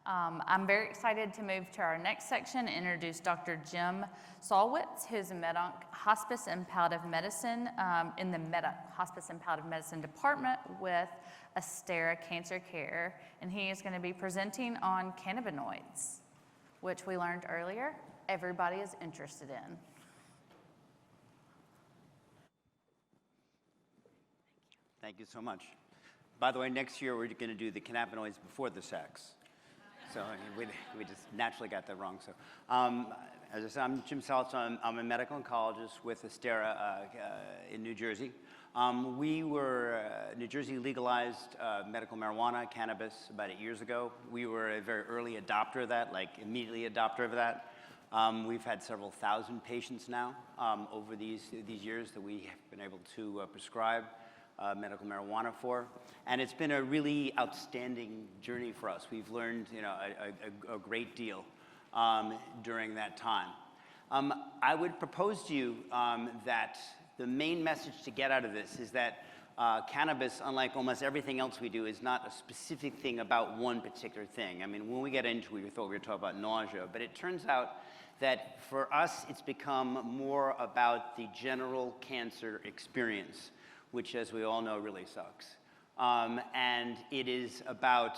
I'm very excited to move to our next section and introduce Dr. Jim Salwitz, who's a med-onc hospice and palliative medicine in the hospice and palliative medicine department with Astera Cancer Care, and he is going to be presenting on cannabinoids, which we learned earlier everybody is interested in. Thank you so much. By the way, next year we're going to do the cannabinoids before the sex. So we just naturally got that wrong. So as I said, I'm Jim Salwitz. I'm a medical oncologist with Astera in New Jersey. New Jersey legalized medical marijuana, cannabis, about 8 years ago. We were a very early adopter of that, like immediately adopter of that. We've had several thousand patients now over these years that we have been able to prescribe medical marijuana for, and it's been a really outstanding journey for us. We've learned, a great deal during that time. I would propose to you that the main message to get out of this is that cannabis, unlike almost everything else we do, is not a specific thing about one particular thing. I mean, when we get into it, we thought we were talking about nausea, but it turns out that for us, it's become more about the general cancer experience, which, as we all know, really sucks. And it is about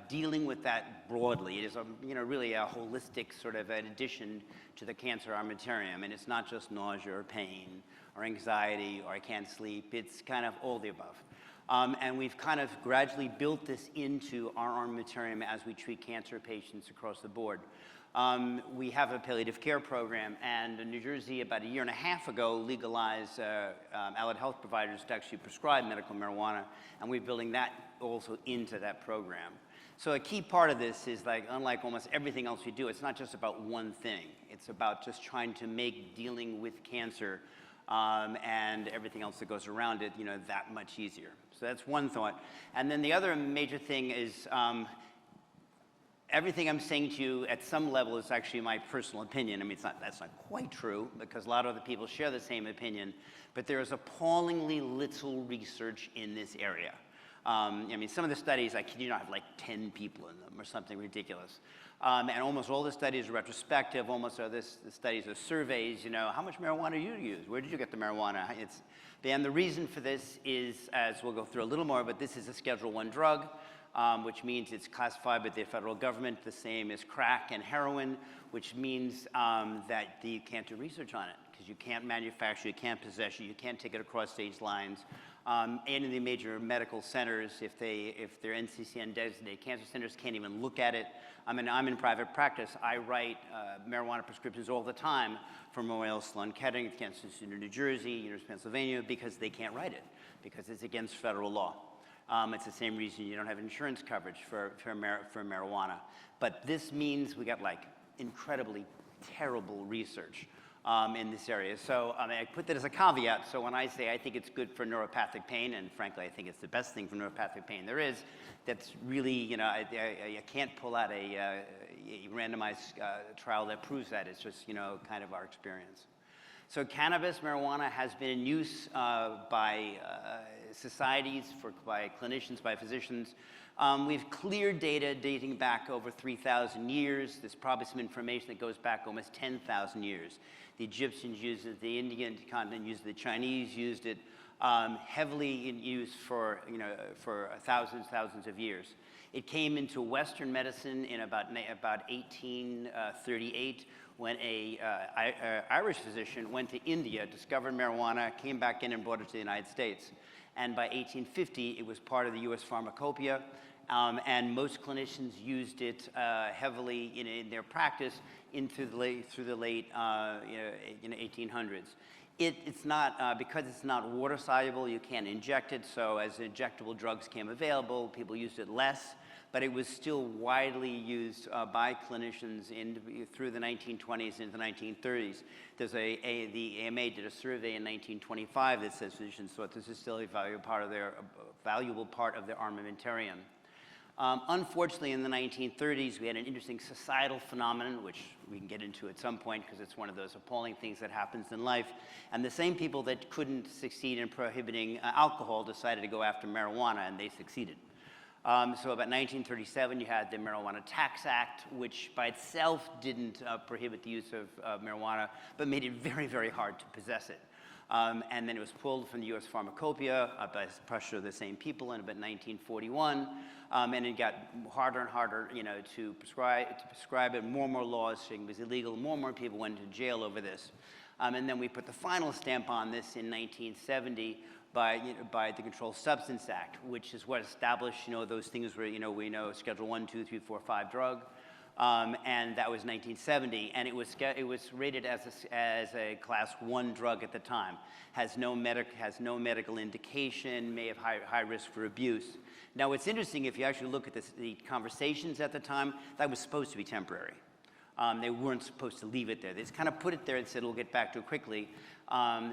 dealing with that broadly. It is really a holistic sort of an addition to the cancer armamentarium. And it's not just nausea or pain or anxiety or I can't sleep. It's kind of all the above. And we've kind of gradually built this into our armamentarium as we treat cancer patients across the board. We have a palliative care program, and New Jersey, about 1.5 years ago, legalized allied health providers to actually prescribe medical marijuana, and we're building that also into that program. So a key part of this is, like, unlike almost everything else we do, it's not just about one thing. It's about just trying to make dealing with cancer and everything else that goes around it, that much easier. So that's one thought. And then the other major thing is everything I'm saying to you at some level is actually my personal opinion. I mean, that's not quite true because a lot of other people share the same opinion, but there is appallingly little research in this area. I mean, some of the studies, I kid you not, have like 10 people in them or something ridiculous. And almost all the studies are retrospective. Almost all the studies are surveys, how much marijuana do you use? Where did you get the marijuana? And the reason for this is, as we'll go through a little more, but this is a Schedule I drug, which means it's classified by the federal government the same as crack and heroin, which means that you can't do research on it because you can't manufacture, you can't possess it, you can't take it across state lines. And in the major medical centers, if they're NCCN designated cancer centers, can't even look at it. I mean, I'm in private practice. I write marijuana prescriptions all the time for Memorial Sloan Kettering, Cancer Institute of New Jersey, University of Pennsylvania, because they can't write it, because it's against federal law. It's the same reason you don't have insurance coverage for marijuana. But this means we got like incredibly terrible research in this area. So I put that as a caveat. So when I say I think it's good for neuropathic pain, and frankly I think it's the best thing for neuropathic pain there is, that's really, I can't pull out a randomized trial that proves that. It's just, kind of our experience. So cannabis, marijuana has been in use by societies, by clinicians, by physicians. We've cleared data dating back over 3,000 years. There's probably some information that goes back almost 10,000 years. The Egyptians used it, the Indian continent used it, the Chinese used it, heavily in use for thousands of years. It came into Western medicine in about 1838 when an Irish physician went to India, discovered marijuana, came back in and brought it to the United States. And by 1850, it was part of the US pharmacopoeia, and most clinicians used it heavily in their practice through the late 1800s. It's not, because it's not water soluble, you can't inject it, so as injectable drugs came available, people used it less, but it was still widely used by clinicians through the 1920s into the 1930s. The AMA did a survey in 1925 that says physicians thought this is still a valuable part of their armamentarium. Unfortunately, in the 1930s, we had an interesting societal phenomenon, which we can get into at some point because it's one of those appalling things that happens in life. And the same people that couldn't succeed in prohibiting alcohol decided to go after marijuana, and they succeeded. So about 1937, you had the Marijuana Tax Act, which by itself didn't prohibit the use of marijuana, but made it very, very hard to possess it. And then it was pulled from the U.S. Pharmacopoeia by pressure of the same people in about 1941, and it got harder and harder, to prescribe it. More and more laws saying it was illegal. More and more people went to jail over this. And then we put the final stamp on this in 1970 by the Controlled Substance Act, which is what established, those things where, we know Schedule 1, 2, 3, 4, 5 drug. And that was 1970, and it was rated as a Class 1 drug at the time. Has no medical indication, may have high risk for abuse. Now, what's interesting, if you actually look at the conversations at the time, that was supposed to be temporary. They weren't supposed to leave it there. They just kind of put it there and said, we'll get back to it quickly. The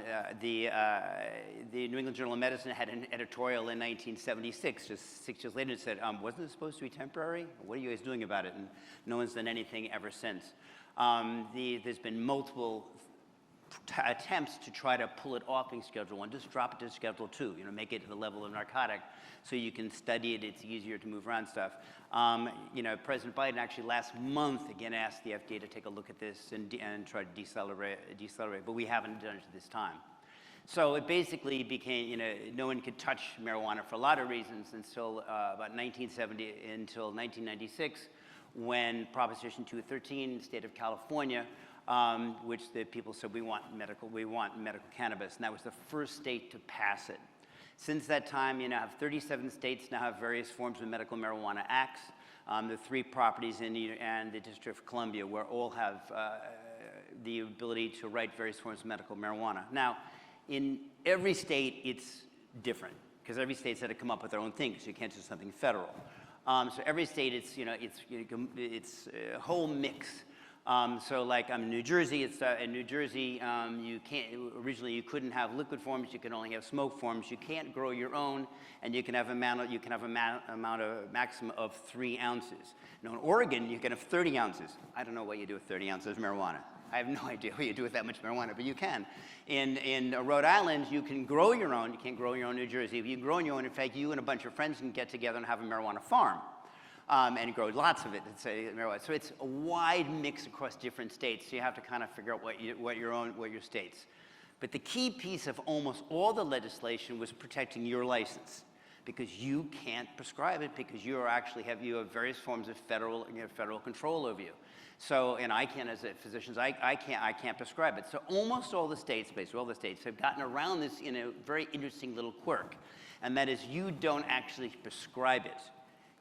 New England Journal of Medicine had an editorial in 1976, just 6 years later, and said, wasn't it supposed to be temporary? What are you guys doing about it? And no one's done anything ever since. There's been multiple attempts to try to pull it off in Schedule 1, just drop it to Schedule 2, make it to the level of narcotic so you can study it, it's easier to move around stuff. President Biden actually last month again asked the FDA to take a look at this and try to decelerate, but we haven't done it at this time. So it basically became, no one could touch marijuana for a lot of reasons until about 1970, until 1996, when Proposition 213, the state of California, which the people said we want medical cannabis, and that was the first state to pass it. Since that time, 37 states now have various forms of medical marijuana acts. The 3 properties and the District of Columbia, where all have the ability to write various forms of medical marijuana. Now, in every state, it's different, because every state's had to come up with their own thing, so you can't do something federal. So every state, it's a whole mix. So like in New Jersey, in New Jersey, originally you couldn't have liquid forms, you can only have smoke forms. You can't grow your own, and you can have a maximum of 3 ounces. Now in Oregon, you can have 30 ounces. I don't know what you do with 30 ounces of marijuana. I have no idea what you do with that much marijuana, but you can. In Rhode Island, you can grow your own. You can't grow your own in New Jersey. If you grow your own, in fact, you and a bunch of friends can get together and have a marijuana farm. And grow lots of it. So it's a wide mix across different states. So you have to kind of figure out what your states. But the key piece of almost all the legislation was protecting your license, because you can't prescribe it because you have various forms of federal control over you. So, and I can't, as a physician, I can't prescribe it. So almost all the states, basically all the states, have gotten around this in a very interesting little quirk, and that is you don't actually prescribe it.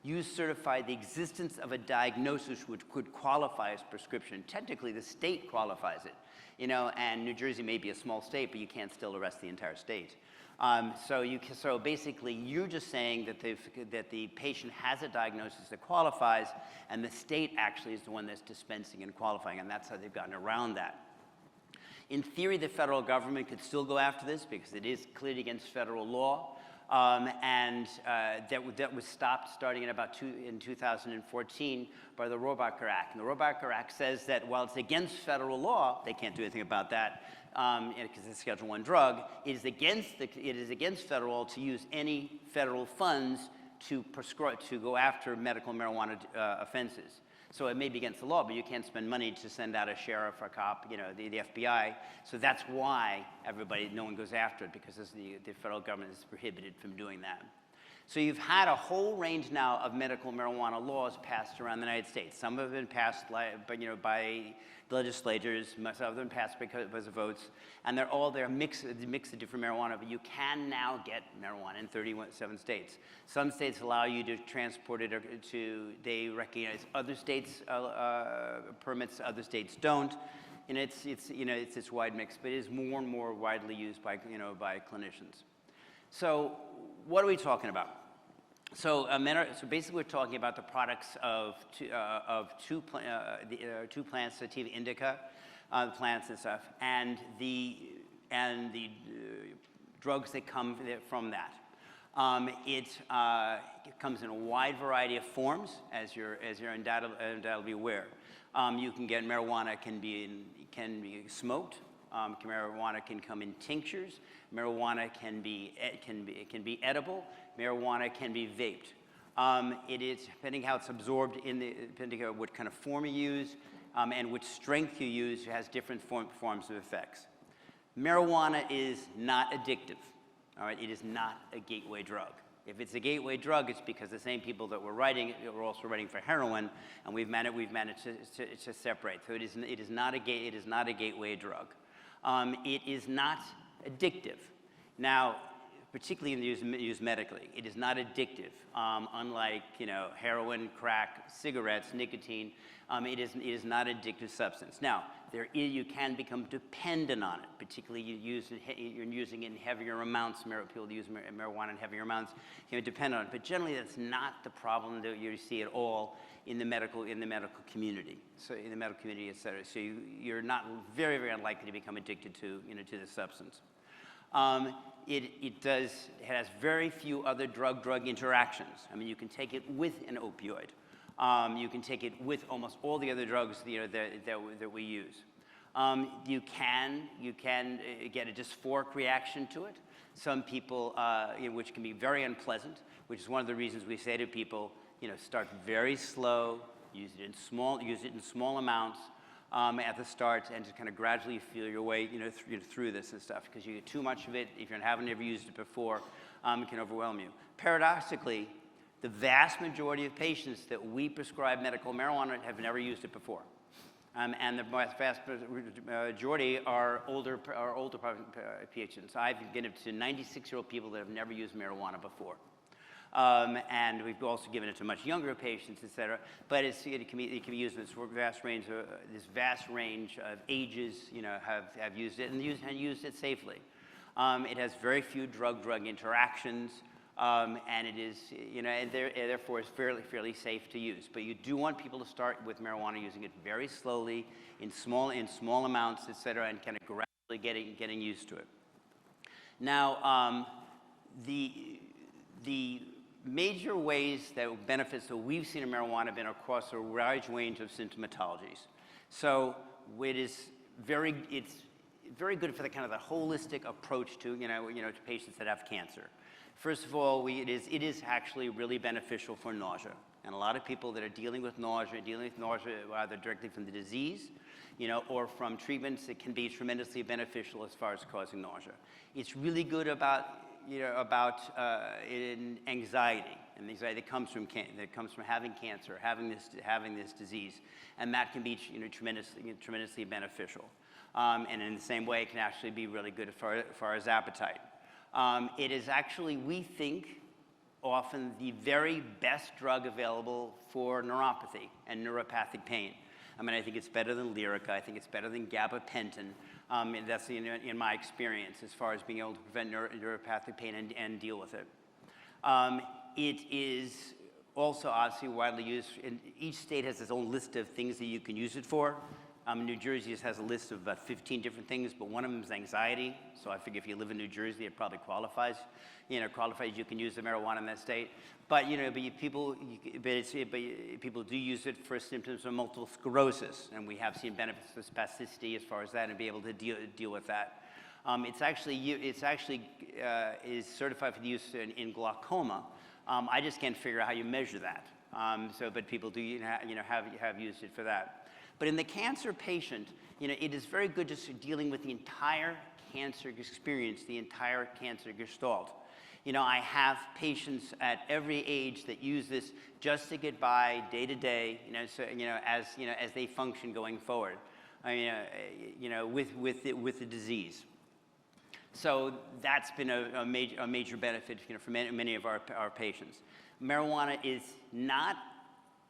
You certify the existence of a diagnosis which could qualify as prescription. Technically, the state qualifies it, and New Jersey may be a small state, but you can't still arrest the entire state. So basically, you're just saying that the patient has a diagnosis that qualifies, and the state actually is the one that's dispensing and qualifying, and that's how they've gotten around that. In theory, the federal government could still go after this because it is cleared against federal law. That was stopped starting in 2014 by the Rohrabacher Act. And the Rohrabacher Act says that while it's against federal law, they can't do anything about that because it's a Schedule 1 drug. It is against federal law to use any federal funds to go after medical marijuana offenses. So it may be against the law, but you can't spend money to send out a sheriff or a cop, the FBI. So that's why no one goes after it, because the federal government is prohibited from doing that. So you've had a whole range now of medical marijuana laws passed around the United States. Some have been passed by legislators, some have been passed because of votes, and they're a mix of different marijuana, but you can now get marijuana in 37 states. Some states allow you to transport it they recognize other states' permits, other states don't, and it's this wide mix, but it is more and more widely used by clinicians. So what are we talking about? So basically, we're talking about the products of two plants, sativa indica, plants and stuff, and the drugs that come from that. It comes in a wide variety of forms, as you're undoubtedly aware. You can get marijuana can be smoked. Marijuana can come in tinctures. Marijuana can be edible. Marijuana can be vaped. It is, depending how it's absorbed depending on what kind of form you use and which strength you use, has different forms of effects. Marijuana is not addictive, all right? It is not a gateway drug. If it's a gateway drug, it's because the same people that were writing it were also writing for heroin, and we've managed to separate. So it is not a gateway drug. It is not addictive. Now, particularly used medically, it is not addictive. Unlike heroin, crack, cigarettes, nicotine, it is not an addictive substance. Now, you can become dependent on it, particularly you're using it in heavier amounts. People use marijuana in heavier amounts, depend on it. But generally, that's not the problem that you see at all in the medical community. So in the medical community, et cetera. So you're not very, very unlikely to become addicted to the substance. It has very few other drug-drug interactions. I mean, you can take it with an opioid. You can take it with almost all the other drugs that we use. You can get a dysphoric reaction to it. Some people, which can be very unpleasant, which is one of the reasons we say to people, start very slow, use it in small amounts at the start, and just kind of gradually feel your way, through this and stuff. Because you get too much of it, if you haven't ever used it before, it can overwhelm you. Paradoxically, the vast majority of patients that we prescribe medical marijuana have never used it before. And the vast majority are older patients. I've given it to 96-year-old people that have never used marijuana before. And we've also given it to much younger patients, et cetera. But it can be used in this vast range of ages. Have used it and used it safely. It has very few drug-drug interactions. And it is, and therefore is fairly safe to use. But you do want people to start with marijuana, using it very slowly, in small amounts, et cetera, and kind of gradually getting used to it. Now, the major ways that benefits that we've seen in marijuana have been across a wide range of symptomatologies. So it's very good for the kind of the holistic approach to to patients that have cancer. First of all, it is actually really beneficial for nausea. And a lot of people that are dealing with nausea either directly from the disease, or from treatments, it can be tremendously beneficial as far as causing nausea. It's really good about in anxiety, and anxiety that comes from having cancer, having this disease, and that can be tremendously beneficial. And in the same way, it can actually be really good as far as appetite. It is actually, we think, often the very best drug available for neuropathy and neuropathic pain. I mean, I think it's better than Lyrica. I think it's better than gabapentin. And that's in my experience as far as being able to prevent neuropathic pain and deal with it. It is also obviously widely used. And each state has its own list of things that you can use it for. New Jersey just has a list of about 15 different things, but one of them is anxiety. So I figure if you live in New Jersey, it probably qualifies. You can use the marijuana in that state. But people do use it for symptoms of multiple sclerosis, and we have seen benefits of spasticity as far as that, and be able to deal with that. It's actually is certified for the use in glaucoma. I just can't figure out how you measure that. But people do have used it for that. But in the cancer patient, it is very good just dealing with the entire cancer experience, the entire cancer gestalt. I have patients at every age that use this just to get by day to day, as they function going forward, with the disease. So that's been a major benefit, for many of our patients. Marijuana is not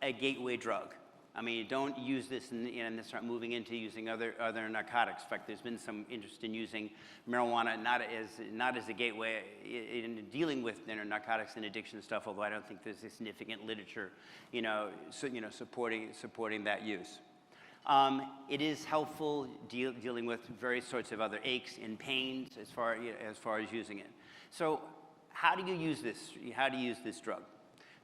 a gateway drug. I mean, you don't use this and then start moving into using other narcotics. In fact, there's been some interest in using marijuana not as a gateway in dealing with narcotics and addiction stuff. Although I don't think there's a significant literature, supporting that use. It is helpful dealing with various sorts of other aches and pains as far as using it. So, how do you use this? How do you use this drug?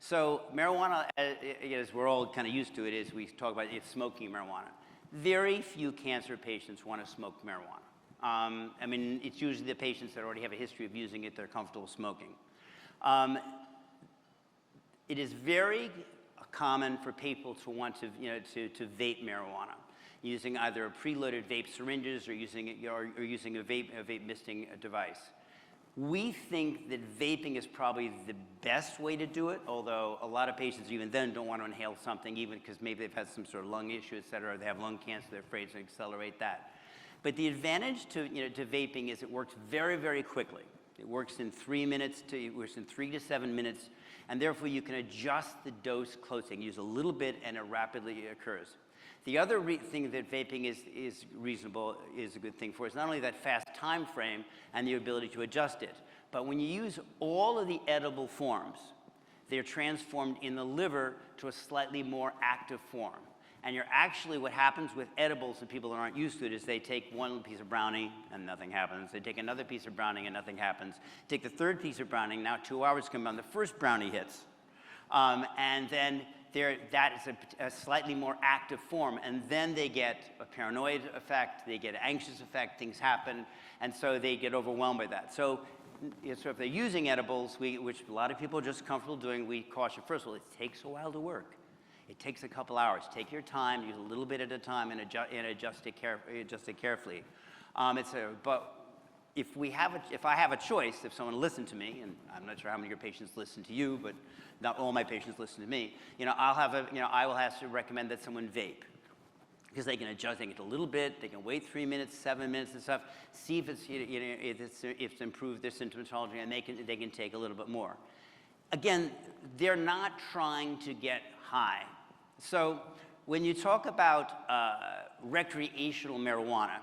So marijuana, as we're all kind of used to it, is we talk about it's smoking marijuana. Very few cancer patients want to smoke marijuana. I mean, it's usually the patients that already have a history of using it, they're comfortable smoking. it is very common for people to want to, to vape marijuana, using either a preloaded vape syringes or using a vape misting device. We think that vaping is probably the best way to do it, although a lot of patients even then don't want to inhale something, even because maybe they've had some sort of lung issue, et cetera, or they have lung cancer, they're afraid to accelerate that. But the advantage to vaping is it works very, very quickly. It works in 3 to 7 minutes, and therefore you can adjust the dose closely. You use a little bit and it rapidly occurs. The other thing that vaping is a good thing for is not only that fast time frame and the ability to adjust it, but when you use all of the edible forms, they're transformed in the liver to a slightly more active form. And what happens with edibles and people that aren't used to it is they take one piece of brownie and nothing happens. They take another piece of brownie and nothing happens. Take the third piece of brownie, now 2 hours come on, the first brownie hits. And then that is a slightly more active form, and then they get a paranoid effect, they get an anxious effect, things happen, and so they get overwhelmed by that. So if they're using edibles, which a lot of people are just comfortable doing, we caution, first of all, it takes a while to work. It takes a couple hours. Take your time, use a little bit at a time, and adjust it carefully. But if I have a choice, if someone listened to me, and I'm not sure how many of your patients listen to you, but not all my patients listen to me, I will have to recommend that someone vape, because they can adjust, they can get a little bit, they can wait 3 minutes, 7 minutes and stuff, see if it's improved their symptomatology, and they can take a little bit more. Again, they're not trying to get high. So when you talk about recreational marijuana,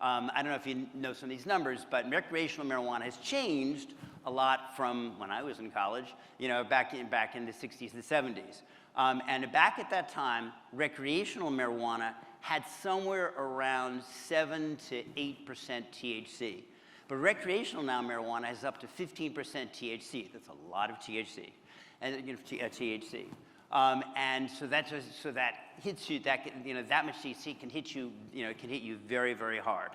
I don't know if you know some of these numbers, but recreational marijuana has changed a lot from when I was in college, back in the 60s and 70s. And back at that time, recreational marijuana had somewhere around 7 to 8% THC. But recreational marijuana is up to 15% THC. That's a lot of THC, THC. And so that hits you. That much THC can hit you very, very hard.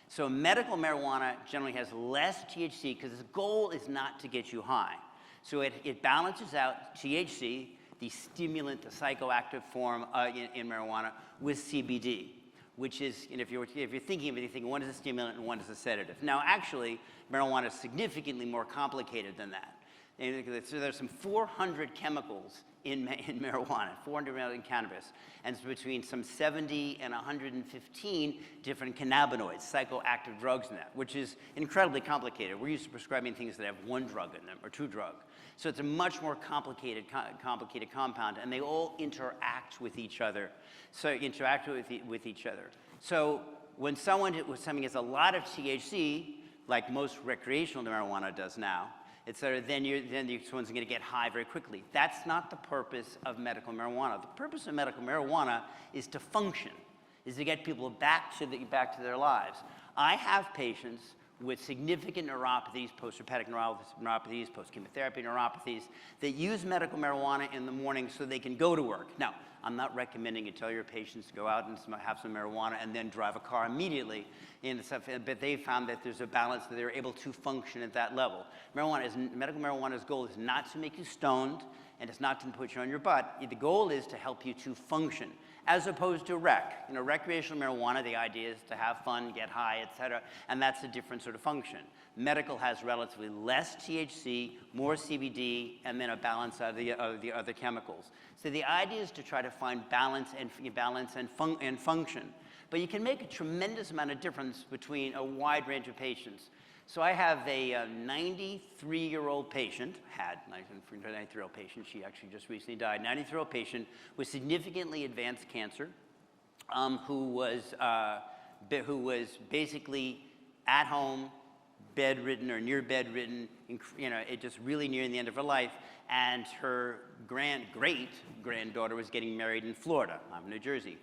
So medical marijuana generally has less THC because the goal is not to get you high. So it balances out THC, the stimulant, the psychoactive form in marijuana, with CBD, which is, if you're thinking of it, you're thinking one is a stimulant and one is a sedative. Now, actually, marijuana is significantly more complicated than that. So there's some 400 chemicals in marijuana, 400 in cannabis, and it's between some 70 and 115 different cannabinoids, psychoactive drugs in that, which is incredibly complicated. We're used to prescribing things that have one drug in them or two drugs. So it's a much more complicated compound, and they all interact with each other. So when something has a lot of THC, like most recreational marijuana does now, then someone's going to get high very quickly. That's not the purpose of medical marijuana. The purpose of medical marijuana is to function, is to get people back to their lives. I have patients with significant neuropathies, post-herpetic neuropathies, post-chemotherapy neuropathies, that use medical marijuana in the morning so they can go to work. Now, I'm not recommending you tell your patients to go out and have some marijuana and then drive a car immediately, but they found that there's a balance that they're able to function at that level. Medical marijuana's goal is not to make you stoned, and it's not to put you on your butt. The goal is to help you to function, as opposed to rec. Recreational marijuana, the idea is to have fun, get high, et cetera, and that's a different sort of function. Medical has relatively less THC, more CBD, and then a balance of the other chemicals. So the idea is to try to find balance and function. But you can make a tremendous amount of difference between a wide range of patients. So I have a 93-year-old patient, she actually just recently died, 93-year-old patient with significantly advanced cancer, who was basically at home, bedridden or near bedridden, just really near the end of her life, and her great-granddaughter was getting married in Florida. I'm in New Jersey.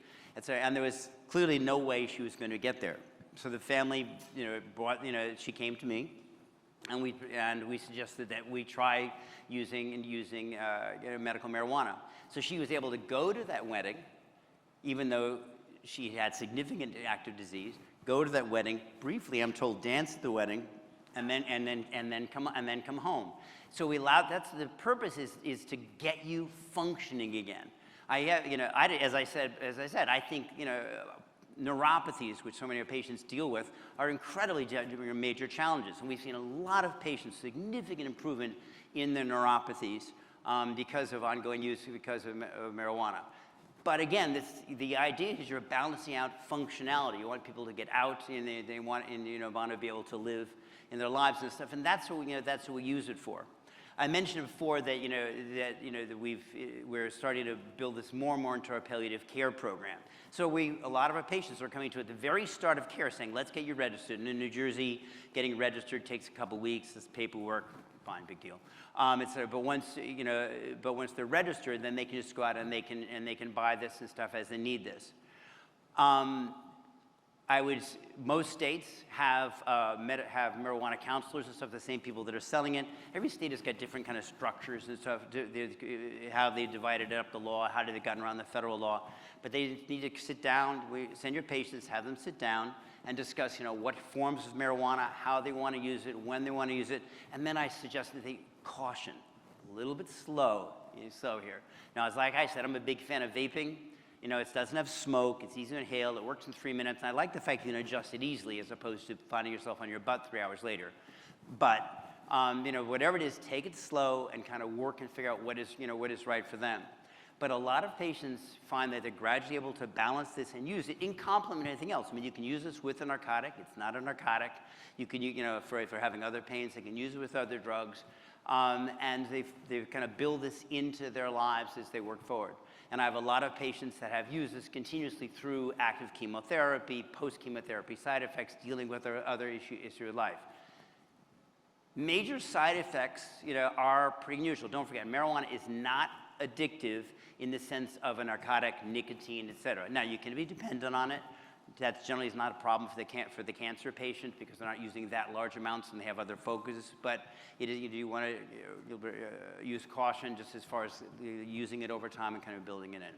And there was clearly no way she was going to get there. So the family, she came to me, and we suggested that we try using medical marijuana. So she was able to go to that wedding, even though she had significant active disease. Go to that wedding briefly, I'm told, dance at the wedding, and then come home. So we allow, that's the purpose is to get you functioning again. I have, as I said, I think, neuropathies, which so many of our patients deal with, are incredibly major challenges. And we've seen a lot of patients, significant improvement in their neuropathies because of ongoing use, because of marijuana. But again, the idea is you're balancing out functionality. You want people to get out, and they want, and want to be able to live in their lives and stuff. And that's what we use it for. I mentioned before that that we're starting to build this more and more into our palliative care program. So a lot of our patients are coming to at the very start of care saying, let's get you registered. And in New Jersey, getting registered takes a couple weeks. This paperwork, fine, big deal. But once they're registered, then they can just go out and they can buy this and stuff as they need this. Most states have marijuana counselors and stuff, the same people that are selling it. Every state has got different kind of structures and stuff, how they divided up the law, how they gotten around the federal law. But they need to sit down, send your patients, have them sit down and discuss, what forms of marijuana, how they want to use it, when they want to use it. And then I suggest that they caution, a little bit slow here. Now, like I said, I'm a big fan of vaping. It doesn't have smoke, it's easy to inhale, it works in 3 minutes, and I like the fact you can adjust it easily as opposed to finding yourself on your butt 3 hours later. But, whatever it is, take it slow and kind of work and figure out what is right for them. But a lot of patients find that they're gradually able to balance this and use it in complement to anything else. I mean, you can use this with a narcotic, it's not a narcotic. You can, for having other pains, they can use it with other drugs. And they've kind of build this into their lives as they work forward. And I have a lot of patients that have used this continuously through active chemotherapy, post-chemotherapy side effects, dealing with their other issue of life. Major side effects, are pretty unusual. Don't forget, marijuana is not addictive in the sense of a narcotic, nicotine, et cetera. Now, you can be dependent on it. That generally is not a problem for the cancer patient because they're not using that large amounts and they have other focuses. But you want to use caution just as far as using it over time and kind of building it in.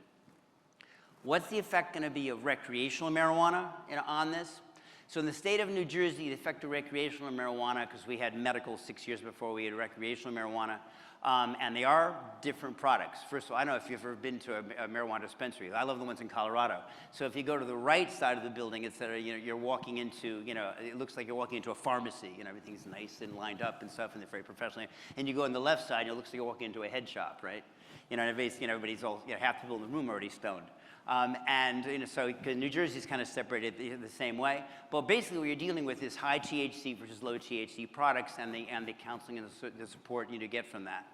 What's the effect going to be of recreational marijuana on this? So in the state of New Jersey, the effect of recreational marijuana, because we had medical 6 years before we had recreational marijuana, and they are different products. First of all, I don't know if you've ever been to a marijuana dispensary. I love the ones in Colorado. So if you go to the right side of the building, you're walking into, it looks like you're walking into a pharmacy. Everything's nice and lined up and stuff, and they're very professional. And you go on the left side, and it looks like you're walking into a head shop, right? Everybody's all, half the people in the room are already stoned. So New Jersey's kind of separated the same way. But basically what you're dealing with is high THC versus low THC products and the counseling and the support you get from that.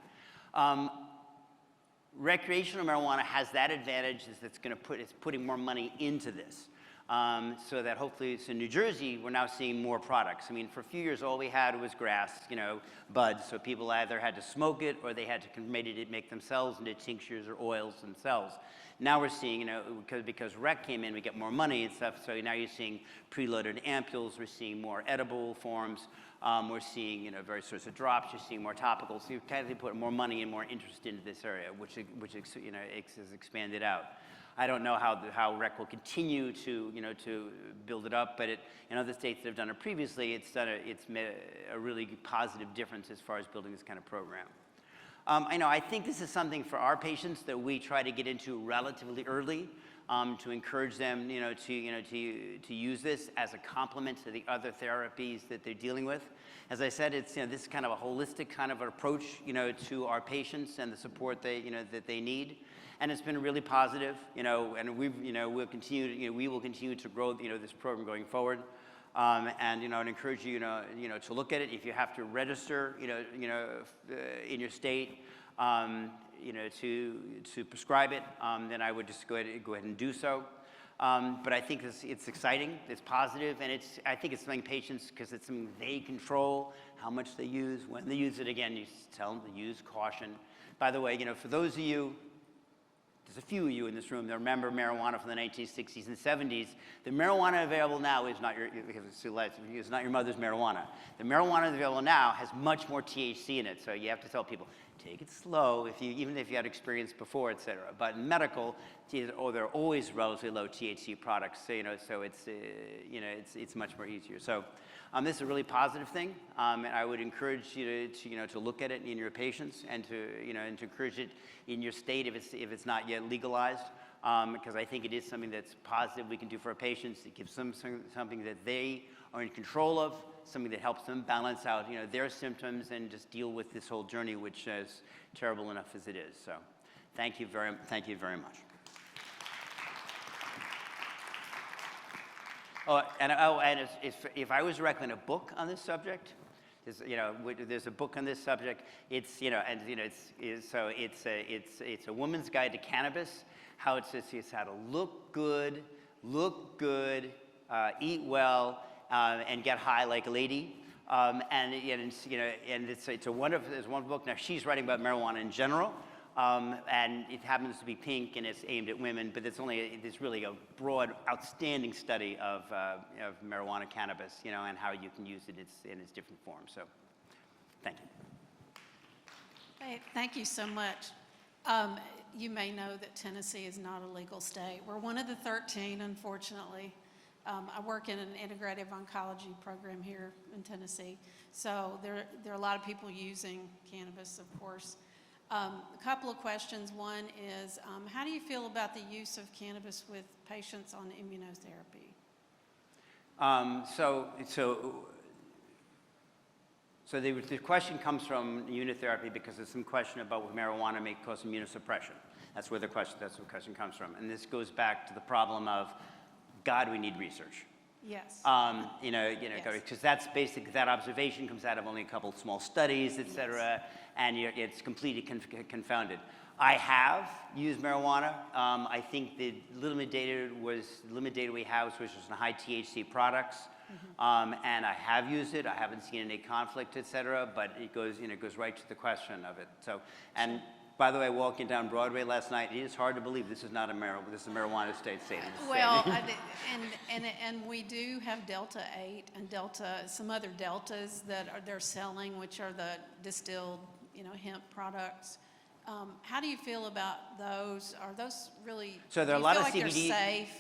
Recreational marijuana has that advantage is it's putting more money into this. So that hopefully, in New Jersey, we're now seeing more products. I mean, for a few years, all we had was grass, buds. So people either had to smoke it or they had to make themselves into tinctures or oils themselves. Now we're seeing, because rec came in, we get more money and stuff. So now you're seeing preloaded ampules. We're seeing more edible forms. We're seeing, various sorts of drops. You're seeing more topicals. So you kind of put more money and more interest into this area, which has expanded out. I don't know how rec will continue to build it up, but in other states that have done it previously, it's made a really positive difference as far as building this kind of program. I think this is something for our patients that we try to get into relatively early to encourage them, to use this as a complement to the other therapies that they're dealing with. As I said, it's this is kind of a holistic kind of approach, to our patients and the support that they need. And it's been really positive, and we will continue to grow, this program going forward. And I'd encourage you, to look at it. If you have to register, in your state, to prescribe it, then I would just go ahead and do so. But I think it's exciting, it's positive, and I think it's something patients, because it's something they control, how much they use, when they use it. Again, you tell them to use caution. By the way, for those of you, there's a few of you in this room that remember marijuana from the 1960s and 70s. The marijuana available now is not your mother's marijuana. The marijuana available now has much more THC in it. So you have to tell people, take it slow, even if you had experience before, et cetera. But in medical, they're always relatively low THC products, so, so it's much more easier. So this is a really positive thing, and I would encourage you to look at it in your patients and to encourage it in your state if it's not yet legalized, because I think it is something that's positive we can do for our patients. It gives them something that they are in control of, something that helps them balance out their symptoms and just deal with this whole journey, which is terrible enough as it is. So thank you very much. And if I was to recommend a book on this subject, there's a book on this subject. It's it's a woman's guide to cannabis. How it's how to look good, eat well, and get high like a lady. And it's a wonderful book. Now she's writing about marijuana in general. And it happens to be pink and it's aimed at women, but it's really a broad, outstanding study of marijuana, cannabis, and how you can use it in its different forms. So, thank you. Hey, thank you so much. You may know that Tennessee is not a legal state. We're one of the 13, unfortunately. I work in an integrative oncology program here in Tennessee. So there are a lot of people using cannabis, of course. A couple of questions. One is, how do you feel about the use of cannabis with patients on immunotherapy? So the question comes from immunotherapy because there's some question about what marijuana may cause immunosuppression. That's where the question comes from. And this goes back to the problem of, God, we need research. Yes. Because that's basically, that observation comes out of only a couple small studies, et cetera, and it's completely confounded. I have used marijuana. I think the limited data we have was on high THC products, and I have used it. I haven't seen any conflict, et cetera, but it goes right to the question of it. So, and by the way, walking down Broadway last night, it is hard to believe this is not this is a marijuana state. Well, and we do have Delta 8 and some other Deltas that they're selling, which are the distilled, hemp products. How do you feel about those? Are those really? So there are a lot of CBD. CBD. They're safe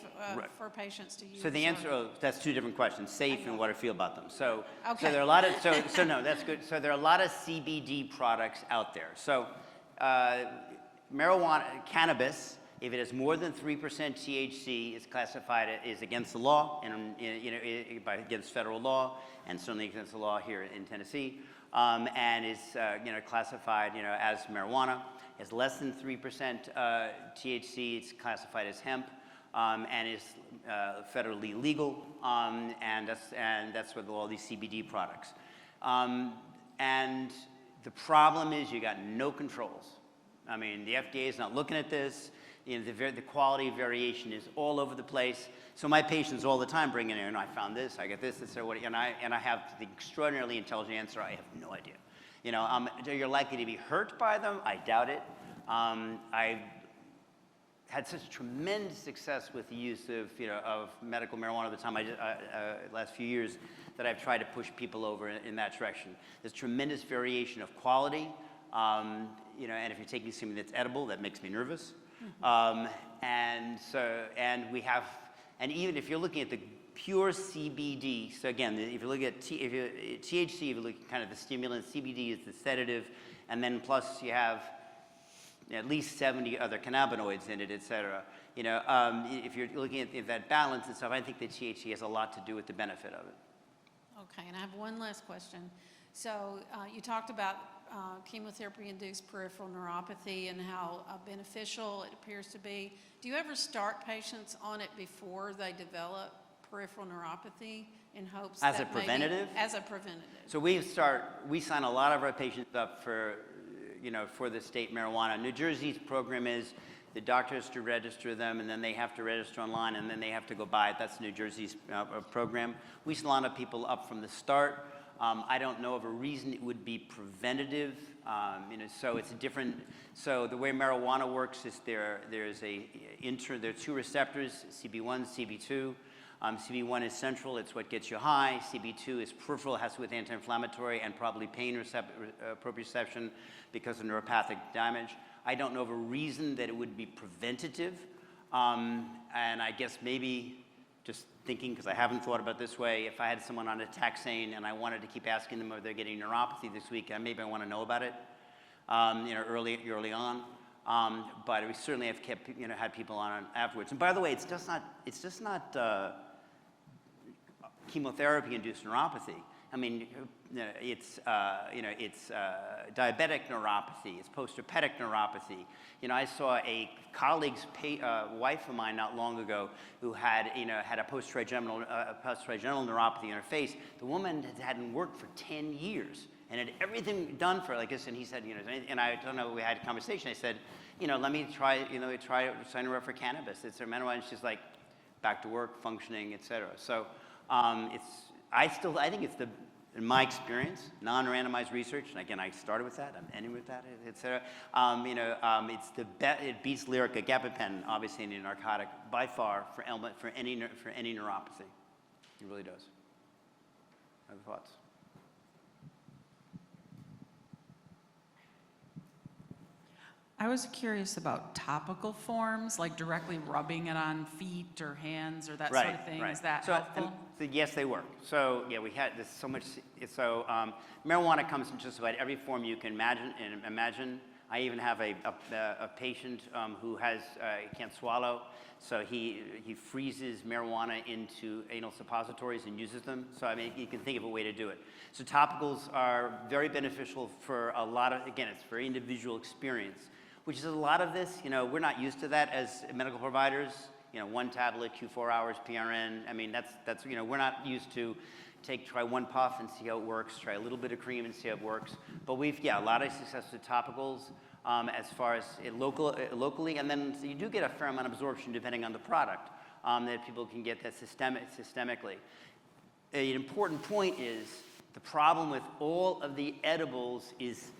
for patients to use. So the answer, that's two different questions: safe and what I feel about them. So, okay. So there are a lot of no, that's good. So there are a lot of CBD products out there. So marijuana, cannabis, if it has more than 3% THC, is classified as against the law, and against federal law, and certainly against the law here in Tennessee, and is classified as marijuana. It's less than 3% THC, it's classified as hemp, and is federally legal, and that's with all these CBD products. And the problem is you got no controls. I mean, the FDA is not looking at this. The quality variation is all over the place. So my patients all the time bring in, I found this, I get this, and I have the extraordinarily intelligent answer, I have no idea. You're likely to be hurt by them, I doubt it. I had such tremendous success with the use of medical marijuana at the time, last few years, that I've tried to push people over in that direction. There's tremendous variation of quality, and if you're taking something that's edible, that makes me nervous. And even if you're looking at the pure CBD, so again, if you look at THC, if you look at kind of the stimulant, CBD is the sedative, and then plus you have at least 70 other cannabinoids in it, et cetera. If you're looking at that balance and stuff, I think that THC has a lot to do with the benefit of it. Okay, and I have one last question. So you talked about chemotherapy-induced peripheral neuropathy and how beneficial it appears to be. Do you ever start patients on it before they develop peripheral neuropathy in hopes as a preventative? As a preventative. So we sign a lot of our patients up for the state marijuana. New Jersey's program is the doctor has to register them, and then they have to register online, and then they have to go buy it. That's New Jersey's program. We line up people up from the start. I don't know of a reason it would be preventative. So it's a different. So the way marijuana works is there are two receptors, CB1, CB2, CB1 is central, it's what gets you high. CB2 is peripheral, it has to do with anti-inflammatory and probably pain proprioception because of neuropathic damage. I don't know of a reason that it would be preventative. And I guess maybe just thinking, because I haven't thought about it this way, if I had someone on a taxane and I wanted to keep asking them if they're getting neuropathy this week, maybe I want to know about it, early on. But we certainly have kept, had people on afterwards. And by the way, it's just not chemotherapy-induced neuropathy. I mean, it's diabetic neuropathy, it's postherpetic neuropathy. I saw a colleague's wife of mine not long ago who had a post-trigeminal neuropathy in her face. The woman hadn't worked for 10 years and had everything done for her like this. And he said, and I don't know, we had a conversation. I said, let me try sign her up for cannabis. It's her mental, and she's like, back to work, functioning, et cetera. So I think it's in my experience, non-randomized research, and again, I started with that, I'm ending with that, et cetera. It beats Lyrica, gabapentin, obviously any narcotic, by far for any neuropathy. It really does. Other thoughts? I was curious about topical forms, like directly rubbing it on feet or hands or that sort of thing. Right. Is that so, helpful? Yes, they work. So yeah, we had this so much. So marijuana comes in just about every form you can imagine. I even have a patient who can't swallow, so he freezes marijuana into anal suppositories and uses them. So I mean, you can think of a way to do it. So topicals are very beneficial for a lot of. Again, it's for individual experience. Which is a lot of this, we're not used to that as medical providers. 1 tablet, Q4 hours, PRN. I mean, that's we're not used to try 1 puff and see how it works, try a little bit of cream and see how it works. But a lot of success with topicals as far as locally, and then you do get a fair amount of absorption depending on the product that people can get that systemically. An important point is the problem with all of the edibles is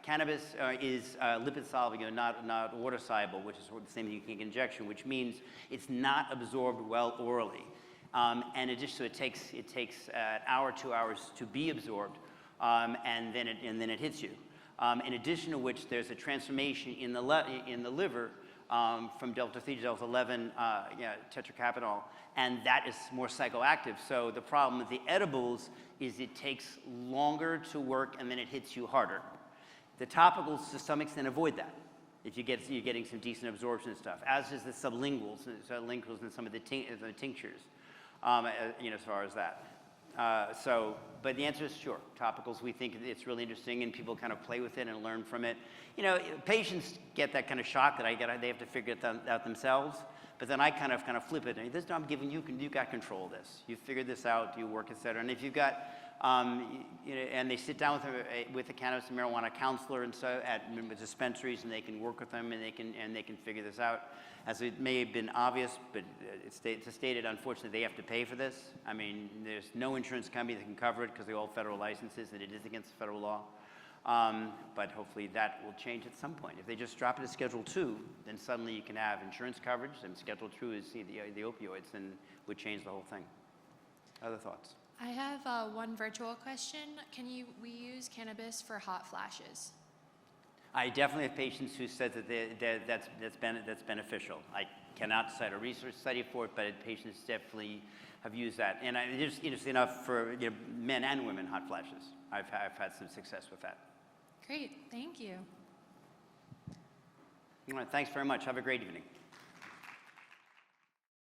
cannabis is lipid soluble, not water soluble, which is the same thing you can get injection, which means it's not absorbed well orally. And it takes an hour, 2 hours to be absorbed, and then it hits you. In addition to which, there's a transformation in the liver from delta 3 to delta 11 tetracapinol, and that is more psychoactive. So the problem with the edibles is it takes longer to work and then it hits you harder. The topicals to some extent avoid that. If you're getting some decent absorption and stuff, as is the sublinguals and some of the tinctures, as far as that. But the answer is sure. Topicals, we think it's really interesting, and people kind of play with it and learn from it. Patients get that kind of shock that they have to figure it out themselves. But then I kind of flip it. And this I'm giving you, you've got control of this. You figured this out. You work, et cetera. And if you've got, and they sit down with a cannabis and marijuana counselor and so at dispensaries, and they can work with them, and they can figure this out. As it may have been obvious, but it's stated, unfortunately, they have to pay for this. I mean, there's no insurance company that can cover it because they're all federal licenses, and it is against federal law. But hopefully that will change at some point. If they just drop it to Schedule 2, then suddenly you can have insurance coverage, and Schedule 2 is the opioids, and would change the whole thing. Other thoughts? I have one virtual question. We use cannabis for hot flashes? I definitely have patients who said that that's beneficial. I cannot cite a research study for it, but patients definitely have used that. And it's interesting enough for men and women hot flashes. I've had some success with that. Great, thank you. All right, thanks very much. Have a great evening.